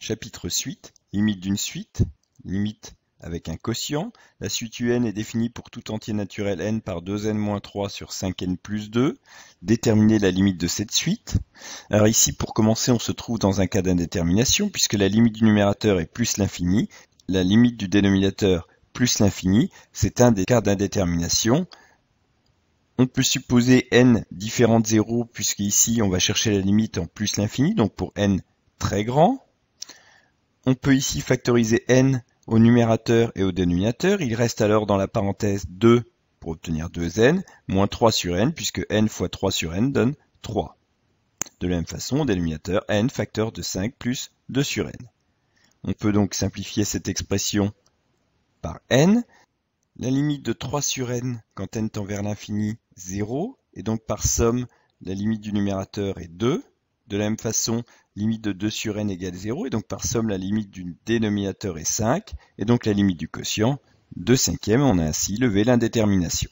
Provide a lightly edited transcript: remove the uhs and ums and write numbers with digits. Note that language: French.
Chapitre suite, limite d'une suite, limite avec un quotient. La suite UN est définie pour tout entier naturel n par 2n-3 sur 5n plus 2. Déterminer la limite de cette suite. Alors ici, pour commencer, on se trouve dans un cas d'indétermination, puisque la limite du numérateur est plus l'infini, la limite du dénominateur plus l'infini, c'est un des cas d'indétermination. On peut supposer n différent de 0, puisque ici, on va chercher la limite en plus l'infini, donc pour n très grand. On peut ici factoriser n au numérateur et au dénominateur. Il reste alors dans la parenthèse 2 pour obtenir 2n, moins 3 sur n, puisque n fois 3 sur n donne 3. De la même façon, au dénominateur, n facteur de 5 plus 2 sur n. On peut donc simplifier cette expression par n. La limite de 3 sur n, quand n tend vers l'infini, 0. Et donc par somme, la limite du numérateur est 2. De la même façon, limite de 2 sur n égale 0, et donc par somme, la limite du dénominateur est 5, et donc la limite du quotient, 2/5. On a ainsi levé l'indétermination.